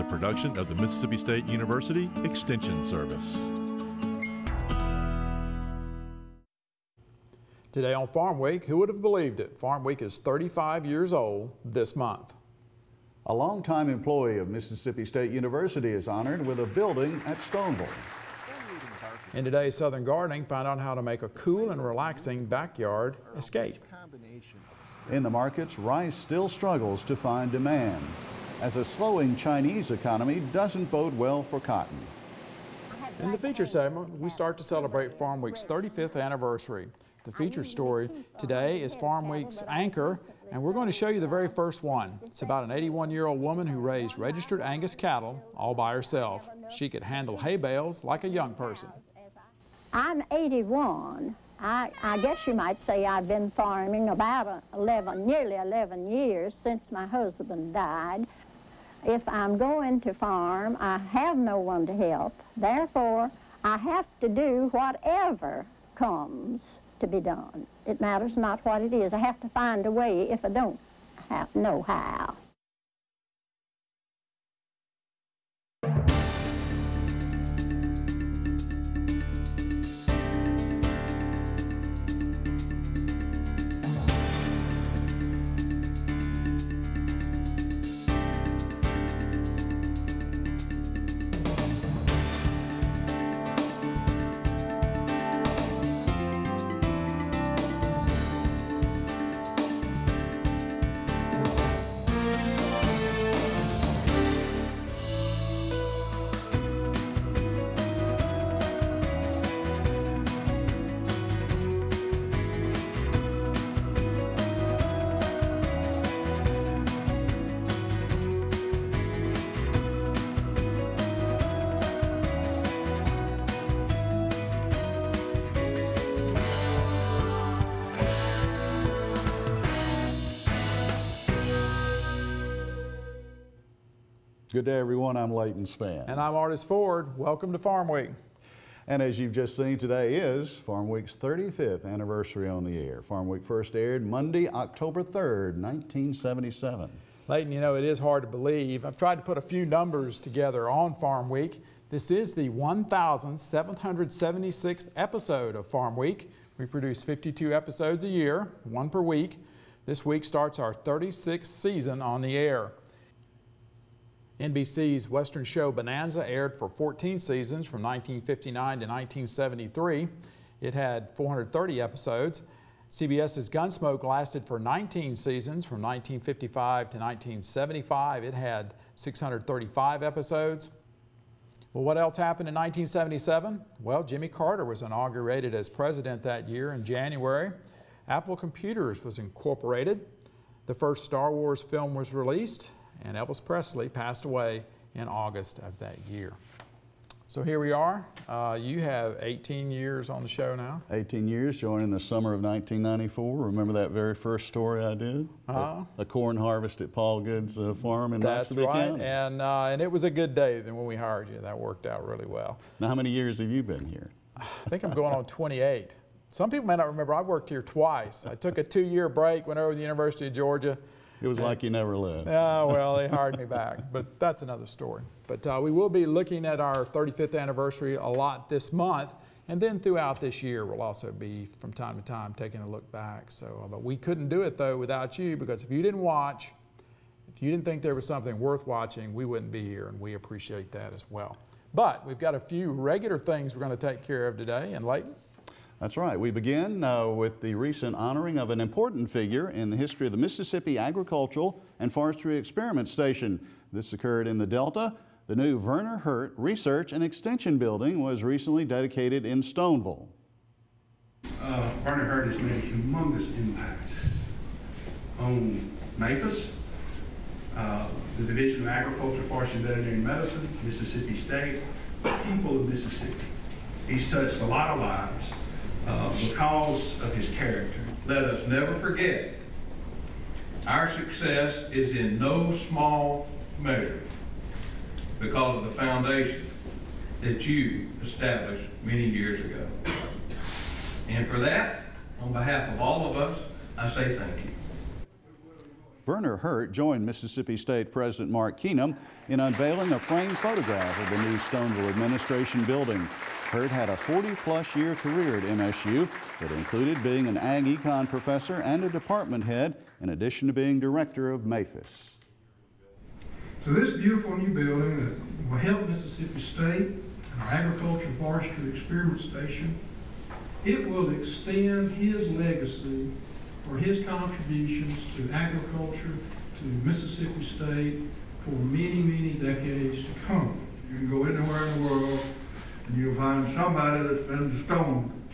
a production of the Mississippi State University Extension Service. Today on Farm Week, who would have believed it? Farm Week is 35 years old this month. A longtime employee of Mississippi State University is honored with a building at Stoneville. In today's Southern Gardening, find out how to make a cool and relaxing backyard escape. In the markets, rice still struggles to find demand, as a slowing Chinese economy doesn't bode well for cotton. In the feature segment, we start to celebrate Farm Week's 35th anniversary. The feature story today is Farm Week's anchor, and we're going to show you the very first one. It's about an 81-year-old woman who raised registered Angus cattle all by herself. She could handle hay bales like a young person. I'm 81. I guess you might say I've been farming about nearly 11 years since my husband died. If I'm going to farm, I have no one to help. Therefore, I have to do whatever comes to be done. It matters not what it is. I have to find a way if I don't know how. Good day, everyone. I'm Leighton Spann. And I'm Artis Ford. Welcome to Farm Week. And as you've just seen, today is Farm Week's 35th anniversary on the air. Farm Week first aired Monday, October 3rd, 1977. Leighton, you know, it is hard to believe. I've tried to put a few numbers together on Farm Week. This is the 1,776th episode of Farm Week. We produce 52 episodes a year, one per week. This week starts our 36th season on the air. NBC's Western show Bonanza aired for 14 seasons from 1959 to 1973. It had 430 episodes. CBS's Gunsmoke lasted for 19 seasons from 1955 to 1975. It had 635 episodes. Well, what else happened in 1977? Well, Jimmy Carter was inaugurated as president that year in January. Apple Computers was incorporated. The first Star Wars film was released, and Elvis Presley passed away in August of that year. So here we are. You have 18 years on the show now. 18 years, joining the summer of 1994. Remember that very first story I did? A corn harvest at Paul Good's farm in Knoxville County. That's right, and it was a good day then when we hired you. That worked out really well. Now, how many years have you been here? I think I'm going on 28. Some people may not remember, I've worked here twice. I took a 2-year break, went over to the University of Georgia. It was like you never left. Yeah, well, they hired me back, but that's another story. But we will be looking at our 35th anniversary a lot this month, and then throughout this year we'll also be, from time to time, taking a look back. So, but we couldn't do it, though, without you, because if you didn't watch, if you didn't think there was something worth watching, we wouldn't be here, and we appreciate that as well. But we've got a few regular things we're going to take care of today, and Leighton? That's right. We begin with the recent honoring of an important figure in the history of the Mississippi Agricultural and Forestry Experiment Station. This occurred in the Delta. The new Verner Hurt Research and Extension Building was recently dedicated in Stoneville. Verner Hurt has made a humongous impact on MAFES, the Division of Agriculture, Forestry, and Veterinary Medicine, Mississippi State, the people of Mississippi. He's touched a lot of lives. Because of his character. Let us never forget, our success is in no small measure because of the foundation that you established many years ago. And for that, on behalf of all of us, I say thank you. Verner Hurt joined Mississippi State President Mark Keenum in unveiling a framed photograph of the new Stoneville administration building. Hurt had a 40-plus year career at MSU that included being an ag econ professor and a department head, in addition to being director of MAFES. So this beautiful new building that will help Mississippi State and our Agriculture and Forestry Experiment Station, it will extend his legacy for his contributions to agriculture, to Mississippi State for many, many decades to come. You can go anywhere in the world and you'll find somebody that's been to Stone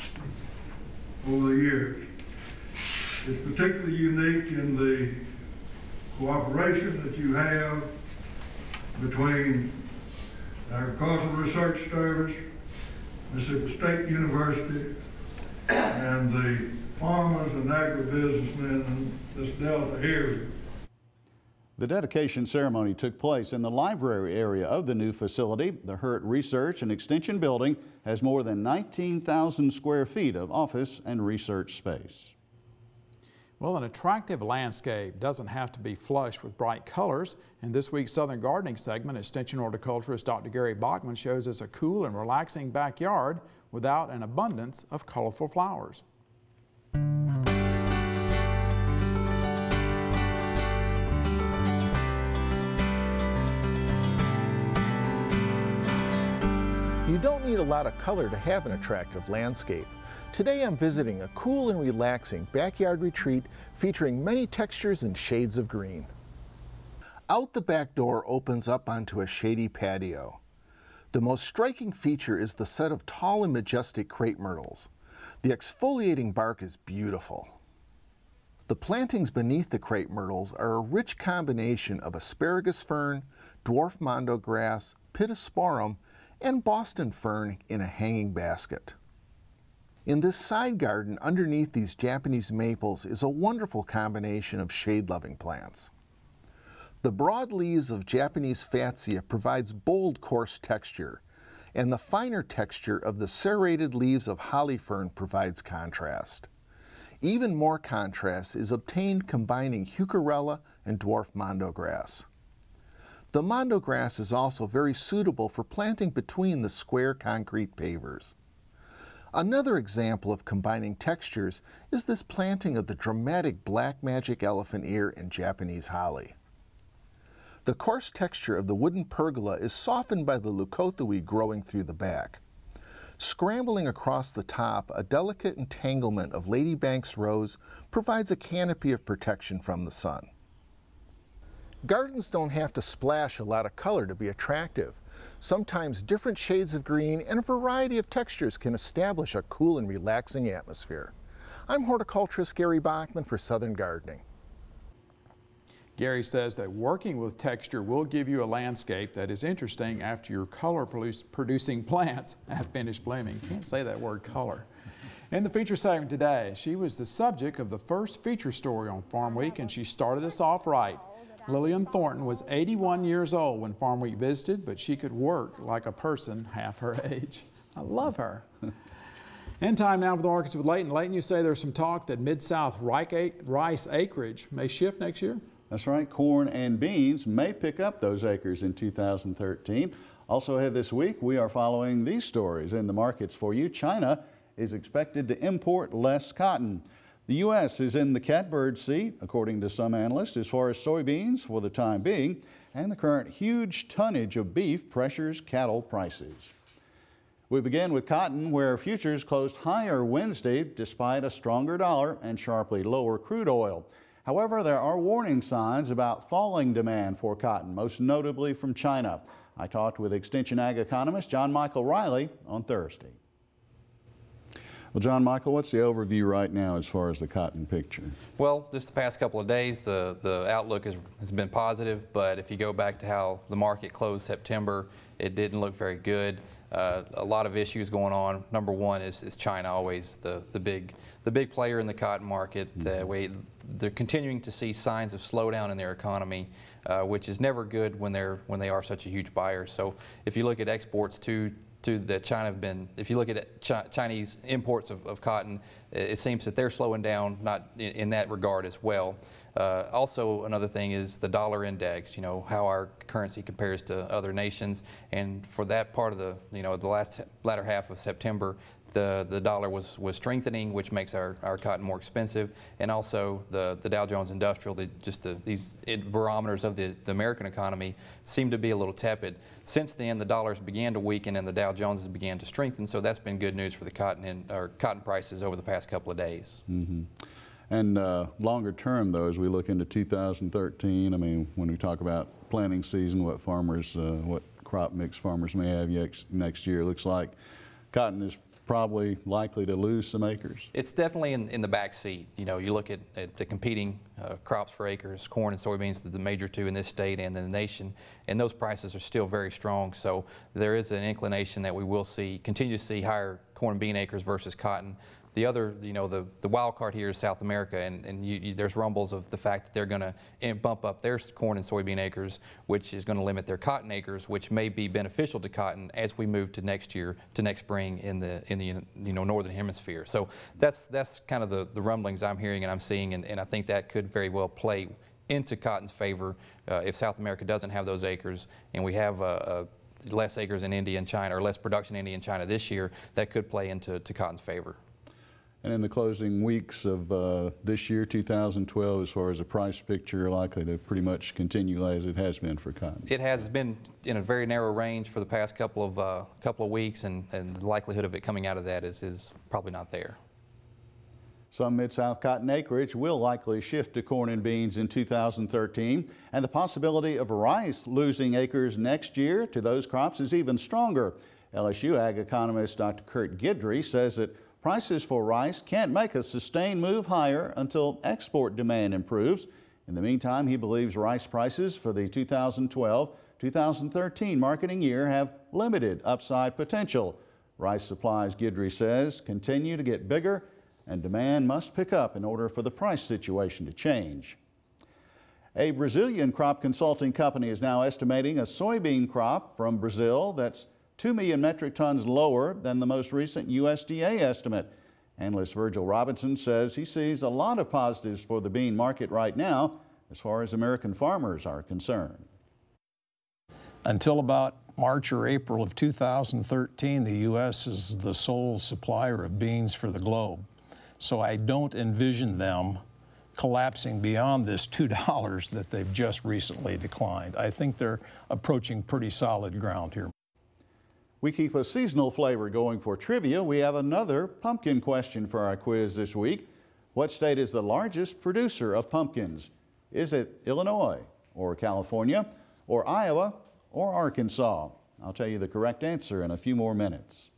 over the years. It's particularly unique in the cooperation that you have between the Agricultural Research Service, Mississippi State University, and the farmers and agribusinessmen in this Delta area. The dedication ceremony took place in the library area of the new facility. The Hurt Research and Extension Building has more than 19,000 square feet of office and research space. Well, an attractive landscape doesn't have to be flush with bright colors. In this week's Southern Gardening segment, Extension horticulturist Dr. Gary Bachman shows us a cool and relaxing backyard without an abundance of colorful flowers. You don't need a lot of color to have an attractive landscape. Today I'm visiting a cool and relaxing backyard retreat featuring many textures and shades of green. Out the back door opens up onto a shady patio. The most striking feature is the set of tall and majestic crepe myrtles. The exfoliating bark is beautiful. The plantings beneath the crepe myrtles are a rich combination of asparagus fern, dwarf mondo grass, pittosporum, and Boston fern in a hanging basket. In this side garden underneath these Japanese maples is a wonderful combination of shade-loving plants. The broad leaves of Japanese fatsia provides bold, coarse texture, and the finer texture of the serrated leaves of holly fern provides contrast. Even more contrast is obtained combining heucherella and dwarf mondo grass. The mondo grass is also very suitable for planting between the square concrete pavers. Another example of combining textures is this planting of the dramatic black magic elephant ear and Japanese holly. The coarse texture of the wooden pergola is softened by the leucotha weed growing through the back. Scrambling across the top, a delicate entanglement of ladybank's rose provides a canopy of protection from the sun. Gardens don't have to splash a lot of color to be attractive. Sometimes different shades of green and a variety of textures can establish a cool and relaxing atmosphere. I'm horticulturist Gary Bachman for Southern Gardening. Gary says that working with texture will give you a landscape that is interesting after your color-producing plants have finished blooming. Can't say that word, color. In the feature segment today, she was the subject of the first feature story on Farm Week, and she started us off right. Lillian Thornton was 81 years old when Farm Week visited, but she could work like a person half her age. I love her. In time now for the markets with Leighton. Leighton, you say there's some talk that Mid-South rice acreage may shift next year? That's right. Corn and beans may pick up those acres in 2013. Also ahead this week, we are following these stories in the markets for you. China is expected to import less cotton. The U.S. is in the catbird seat, according to some analysts, as far as soybeans for the time being, and the current huge tonnage of beef pressures cattle prices. We begin with cotton, where futures closed higher Wednesday despite a stronger dollar and sharply lower crude oil. However, there are warning signs about falling demand for cotton, most notably from China. I talked with Extension Ag economist John Michael Riley on Thursday. Well, John Michael, what's the overview right now as far as the cotton picture? Well, just the past couple of days, the outlook has been positive, but if you go back to how the market closed September, it didn't look very good. A lot of issues going on. Number one is China, always the big player in the cotton market. They're continuing to see signs of slowdown in their economy, which is never good when they are such a huge buyer. So if you look at exports to that China have been, if you look at Chinese imports of cotton, it seems that they're slowing down, not in that regard as well. Also, another thing is the dollar index, you know, how our currency compares to other nations. And for that part of the, you know, the latter half of September, the dollar was strengthening, which makes our cotton more expensive. And also the Dow Jones Industrial, these barometers of the American economy seem to be a little tepid. Since then, the dollars began to weaken and the Dow Joneses began to strengthen, so that's been good news for the cotton prices over the past couple of days. Mm-hmm. And longer term, though, as we look into 2013, I mean, when we talk about planting season, what farmers, what crop mix farmers may have next year, it looks like cotton is probably likely to lose some acres. It's definitely in the back seat. You know, you look at the competing crops for acres, corn and soybeans, the major two in this state and in the nation, and those prices are still very strong. So there is an inclination that we will continue to see higher corn and bean acres versus cotton. The other, you know, the wild card here is South America, and there's rumbles of the fact that they're going to bump up their corn and soybean acres, which is going to limit their cotton acres, which may be beneficial to cotton as we move to next year, to next spring in the you know, northern hemisphere. So that's kind of the rumblings I'm hearing and I'm seeing, and I think that could very well play into cotton's favor if South America doesn't have those acres, and we have less acres in India and China, or less production in India and China this year. That could play into cotton's favor. And in the closing weeks of this year, 2012, as far as the price picture, likely to pretty much continue as it has been for cotton? It has been in a very narrow range for the past couple of weeks, and the likelihood of it coming out of that is probably not there. Some Mid-South cotton acreage will likely shift to corn and beans in 2013, and the possibility of rice losing acres next year to those crops is even stronger. LSU ag economist Dr. Kurt Guidry says that prices for rice can't make a sustained move higher until export demand improves. In the meantime, he believes rice prices for the 2012-2013 marketing year have limited upside potential. Rice supplies, Guidry says, continue to get bigger, and demand must pick up in order for the price situation to change. A Brazilian crop consulting company is now estimating a soybean crop from Brazil that's 2 million metric tons lower than the most recent USDA estimate. Analyst Virgil Robinson says he sees a lot of positives for the bean market right now as far as American farmers are concerned. Until about March or April of 2013, the U.S. is the sole supplier of beans for the globe. So I don't envision them collapsing beyond this $2 that they've just recently declined. I think they're approaching pretty solid ground here. We keep a seasonal flavor going for trivia. We have another pumpkin question for our quiz this week. What state is the largest producer of pumpkins? Is it Illinois, or California, or Iowa, or Arkansas? I'll tell you the correct answer in a few more minutes.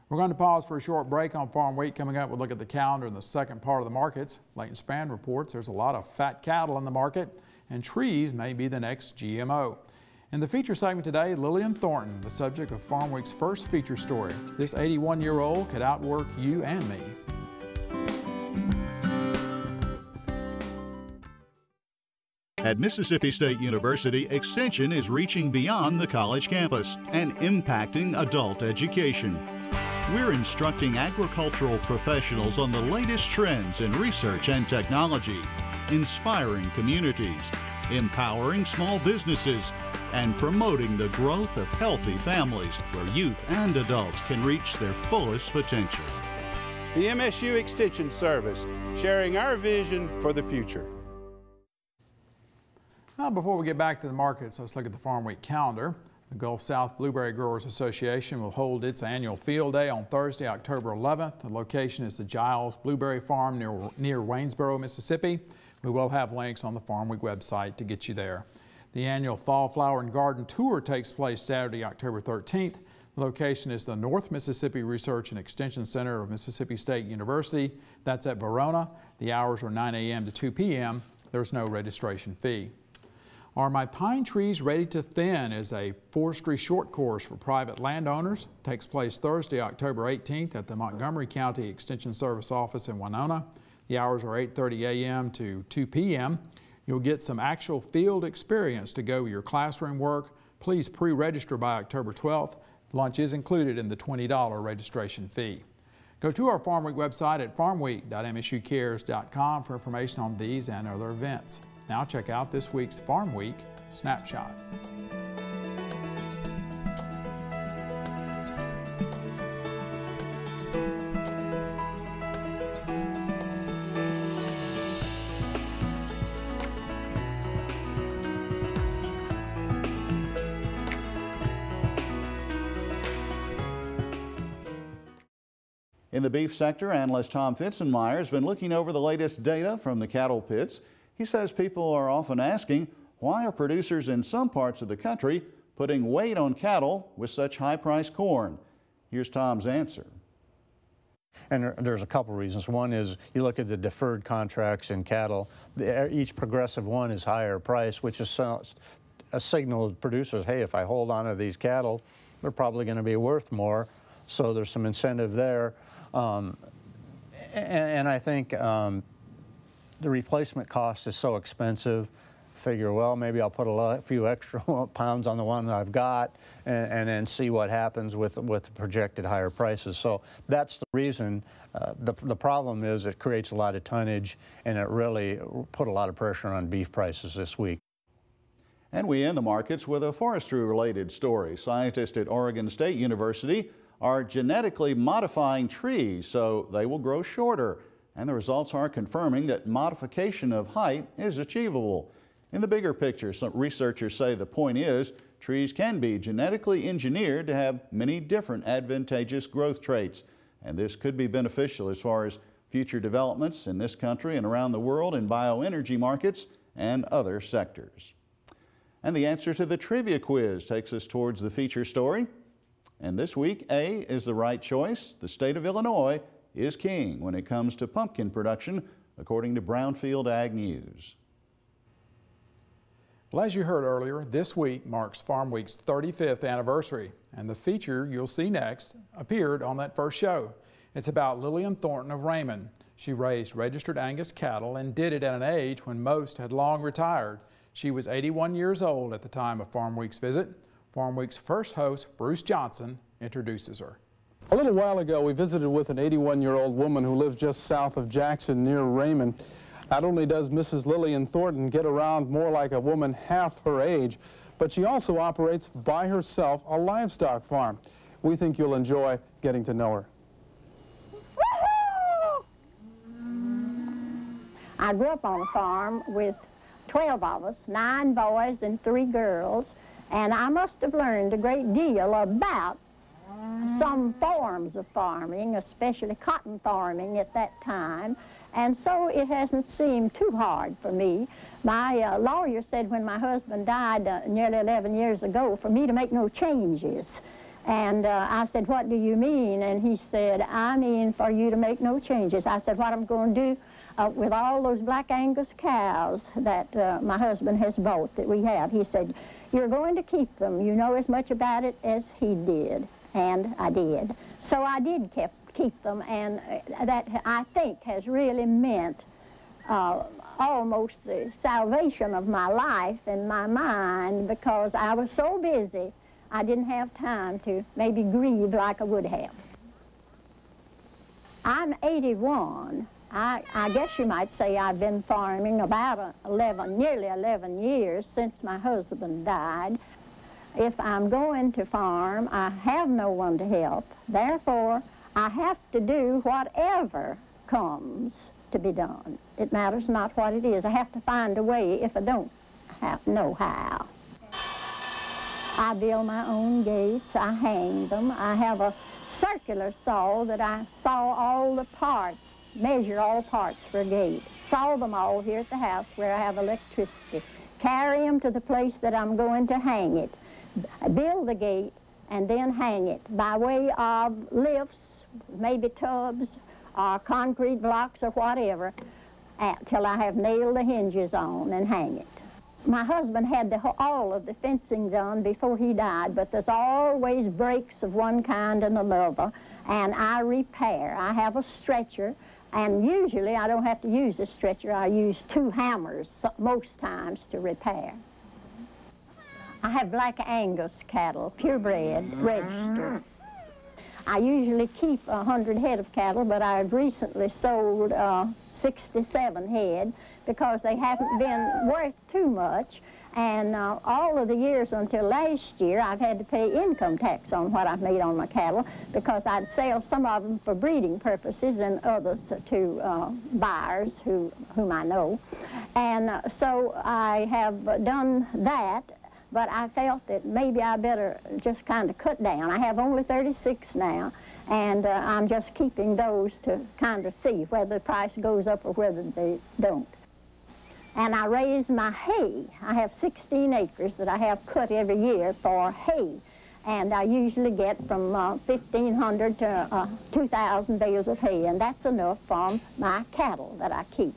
We're going to pause for a short break on Farm Week. Coming up, we'll look at the calendar in the second part of the markets. Leighton Span reports there's a lot of fat cattle in the market, and trees may be the next GMO. In the feature segment today, Lillian Thornton, the subject of Farm Week's first feature story. This 81-year-old could outwork you and me. At Mississippi State University, Extension is reaching beyond the college campus and impacting adult education. We're instructing agricultural professionals on the latest trends in research and technology, inspiring communities, empowering small businesses, and promoting the growth of healthy families where youth and adults can reach their fullest potential. The MSU Extension Service, sharing our vision for the future. Now, before we get back to the markets, let's look at the Farm Week calendar. The Gulf South Blueberry Growers Association will hold its annual field day on Thursday, October 11th. The location is the Giles Blueberry Farm near Waynesboro, Mississippi. We will have links on the Farm Week website to get you there. The annual Fall Flower and Garden Tour takes place Saturday, October 13th. The location is the North Mississippi Research and Extension Center of Mississippi State University. That's at Verona. The hours are 9 a.m. to 2 p.m. There's no registration fee. Are My Pine Trees Ready to Thin is a forestry short course for private landowners. It takes place Thursday, October 18th at the Montgomery County Extension Service office in Winona. The hours are 8:30 a.m. to 2 p.m. You'll get some actual field experience to go with your classroom work. Please pre-register by October 12th. Lunch is included in the $20 registration fee. Go to our Farm Week website at farmweek.msucares.com for information on these and other events. Now check out this week's Farm Week Snapshot. In the beef sector, analyst Tom Fitzenmeyer has been looking over the latest data from the cattle pits. He says people are often asking, why are producers in some parts of the country putting weight on cattle with such high-priced corn? Here's Tom's answer. And there's a couple reasons. One is you look at the deferred contracts in cattle. Each progressive one is higher price, which is a signal to producers, hey, if I hold on to these cattle, they're probably going to be worth more. So there's some incentive there. And I think the replacement cost is so expensive. Figure, well, maybe I'll put a few extra pounds on the one that I've got and then see what happens with the projected higher prices. So that's the reason. The problem is it creates a lot of tonnage, and it really put a lot of pressure on beef prices this week. And we end the markets with a forestry-related story. Scientists at Oregon State University are genetically modifying trees so they will grow shorter, and the results are confirming that modification of height is achievable. In the bigger picture, some researchers say the point is trees can be genetically engineered to have many different advantageous growth traits, and this could be beneficial as far as future developments in this country and around the world in bioenergy markets and other sectors. And the answer to the trivia quiz takes us towards the feature story. And this week, A is the right choice. The state of Illinois is king when it comes to pumpkin production, according to Brownfield Ag News. Well, as you heard earlier, this week marks Farm Week's 35th anniversary, and the feature you'll see next appeared on that first show. It's about Lillian Thornton of Raymond. She raised registered Angus cattle and did it at an age when most had long retired. She was 81 years old at the time of Farm Week's visit. Farm Week's first host, Bruce Johnson, introduces her. A little while ago, we visited with an 81-year-old woman who lives just south of Jackson near Raymond. Not only does Mrs. Lillian Thornton get around more like a woman half her age, but she also operates by herself a livestock farm. We think you'll enjoy getting to know her. I grew up on a farm with 12 of us, 9 boys and 3 girls. And I must have learned a great deal about some forms of farming, especially cotton farming at that time. And so it hasn't seemed too hard for me. My lawyer said when my husband died nearly 11 years ago for me to make no changes. And I said, what do you mean? And he said, I mean for you to make no changes. I said, what I'm going to do with all those black Angus cows that my husband has bought that we have. He said, you're going to keep them. You know as much about it as he did. And I did. So I did keep them, and that, I think, has really meant almost the salvation of my life and my mind, because I was so busy I didn't have time to maybe grieve like I would have. I'm 81. I guess you might say I've been farming about nearly 11 years since my husband died. If I'm going to farm, I have no one to help. Therefore, I have to do whatever comes to be done. It matters not what it is. I have to find a way if I don't know how. I build my own gates. I hang them. I have a circular saw that I saw all the parts, measure all parts for a gate. Saw them all here at the house where I have electricity. Carry them to the place that I'm going to hang it. Build the gate and then hang it by way of lifts, maybe tubs, or concrete blocks or whatever, till I have nailed the hinges on and hang it. My husband had all of the fencing done before he died, but there's always breaks of one kind and another, and I repair. I have a stretcher, and usually I don't have to use a stretcher. I use 2 hammers most times to repair. I have Black Angus cattle, purebred, registered. I usually keep 100 head of cattle, but I've recently sold 67 head because they haven't been worth too much. And all of the years until last year, I've had to pay income tax on what I've made on my cattle because I'd sell some of them for breeding purposes and others to buyers whom I know. And so I have done that, but I felt that maybe I better just kind of cut down. I have only 36 now, and I'm just keeping those to kind of see whether the price goes up or whether they don't. And I raise my hay. I have 16 acres that I have cut every year for hay. And I usually get from 1,500 to 2,000 bales of hay, and that's enough for my cattle that I keep.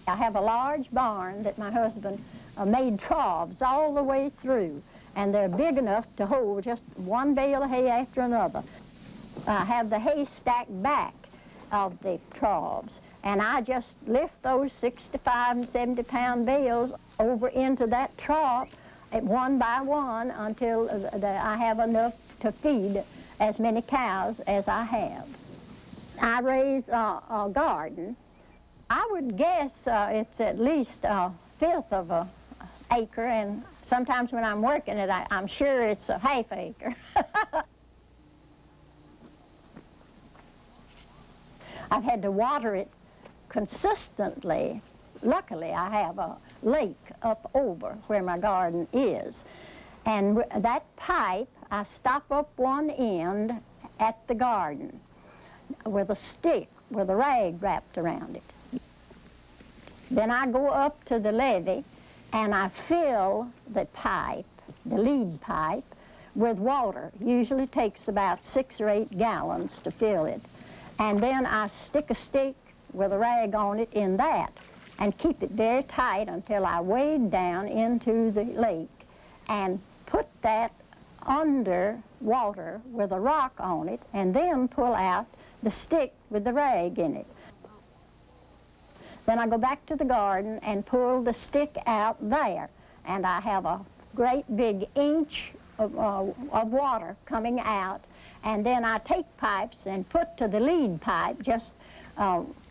I have a large barn that my husband made troughs all the way through, and they're big enough to hold just one bale of hay after another. I have the hay stacked back of the troughs, and I just lift those 65 and 70-pound bales over into that trough one by one until I have enough to feed as many cows as I have. I raise a garden. I would guess it's at least a fifth of an acre, and sometimes when I'm working it, I'm sure it's a half acre. I've had to water it consistently. Luckily, I have a lake up over where my garden is. And that pipe, I stop up one end at the garden with a stick with a rag wrapped around it. Then I go up to the levee and I fill the pipe, the lead pipe, with water. Usually takes about 6 or 8 gallons to fill it. And then I stick a stick with a rag on it in that and keep it very tight until I wade down into the lake and put that under water with a rock on it and then pull out the stick with the rag in it. Then I go back to the garden and pull the stick out there, and I have a great big inch of water coming out. And then I take pipes and put to the lead pipe, just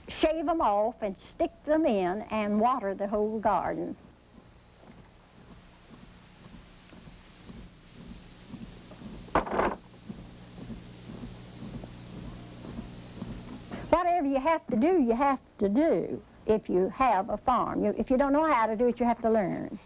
shave them off and stick them in and water the whole garden. Whatever you have to do, you have to do if you have a farm. If you don't know how to do it, you have to learn.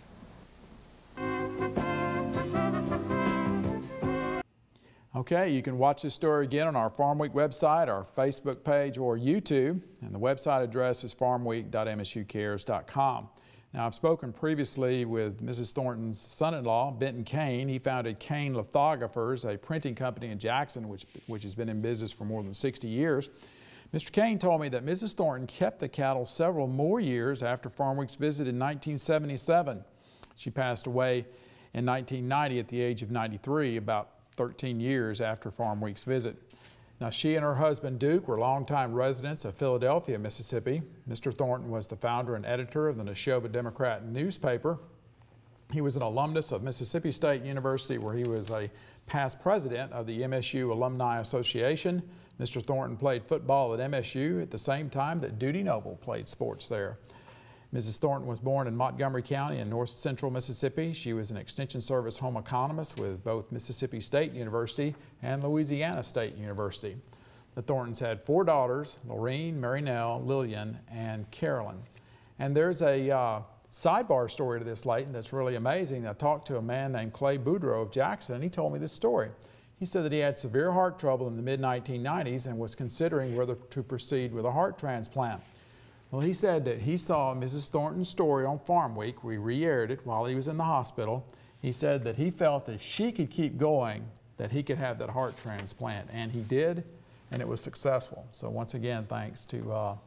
Okay, you can watch this story again on our Farmweek website, our Facebook page, or YouTube, and the website address is farmweek.msucares.com. Now, I've spoken previously with Mrs. Thornton's son-in-law, Benton Kane. He founded Kane Lithographers, a printing company in Jackson, which has been in business for more than 60 years. Mr. Kane told me that Mrs. Thornton kept the cattle several more years after Farmweek's visit in 1977. She passed away in 1990 at the age of 93, about 13 years after Farmweek's visit. Now, she and her husband Duke were longtime residents of Philadelphia, Mississippi. Mr. Thornton was the founder and editor of the Neshoba Democrat newspaper. He was an alumnus of Mississippi State University, where he was a past president of the MSU Alumni Association. Mr. Thornton played football at MSU at the same time that Dudy Noble played sports there. Mrs. Thornton was born in Montgomery County in north central Mississippi. She was an Extension Service home economist with both Mississippi State University and Louisiana State University. The Thorntons had 4 daughters, Lorene, Marynell, Lillian, and Carolyn. And there's a sidebar story to this, Leighton, that's really amazing. I talked to a man named Clay Boudreaux of Jackson, and he told me this story. He said that he had severe heart trouble in the mid-1990s and was considering whether to proceed with a heart transplant. Well, he said that he saw Mrs. Thornton's story on Farmweek. We re-aired it while he was in the hospital. He said that he felt that if she could keep going, that he could have that heart transplant, and he did, and it was successful. So once again, thanks to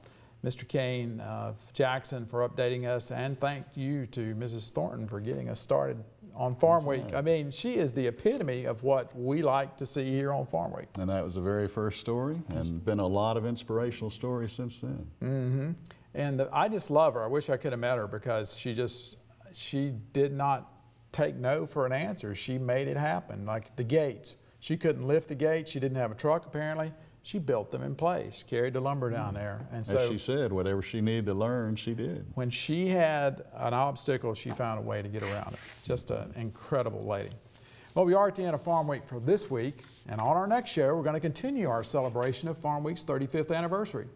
Mr. Kane of Jackson for updating us, and thank you to Mrs. Thornton for getting us started on Farmweek. Right. I mean, she is the epitome of what we like to see here on Farmweek. And that was the very first story, and been a lot of inspirational stories since then. Mm-hmm. And I just love her. I wish I could have met her because she did not take no for an answer. She made it happen. Like the gates. She couldn't lift the gates. She didn't have a truck apparently. She built them in place, carried the lumber down there. And so, as she said, whatever she needed to learn, she did. When she had an obstacle, she found a way to get around it. Just an incredible lady. Well, we are at the end of Farm Week for this week, and on our next show, we're going to continue our celebration of Farm Week's 35th anniversary.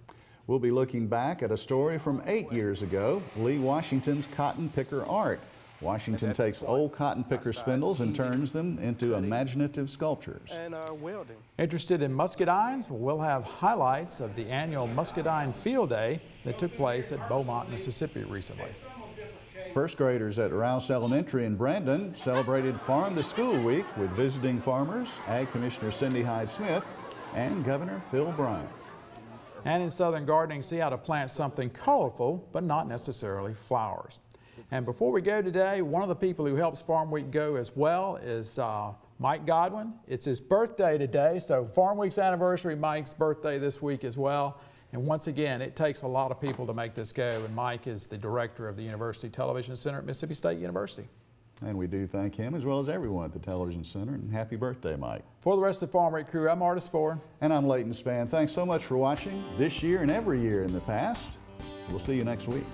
We'll be looking back at a story from 8 years ago, Lee Washington's cotton picker art. Washington takes old cotton picker spindles and turns them into imaginative sculptures. And welding. Interested in muscadines? Well, we'll have highlights of the annual Muscadine Field Day that took place at Beaumont, Mississippi recently. First graders at Rouse Elementary in Brandon celebrated Farm to School Week with visiting farmers, Ag Commissioner Cindy Hyde-Smith, and Governor Phil Bryant. And in Southern Gardening, see how to plant something colorful, but not necessarily flowers. And before we go today, one of the people who helps Farm Week go as well is Mike Godwin. It's his birthday today, so Farm Week's anniversary, Mike's birthday this week as well. And once again, it takes a lot of people to make this go, and Mike is the director of the University Television Center at Mississippi State University. And we do thank him as well as everyone at the Television Center, and happy birthday, Mike. For the rest of the Farm Week crew, I'm Artis Ford. And I'm Leighton Spann. Thanks so much for watching this year and every year in the past. We'll see you next week.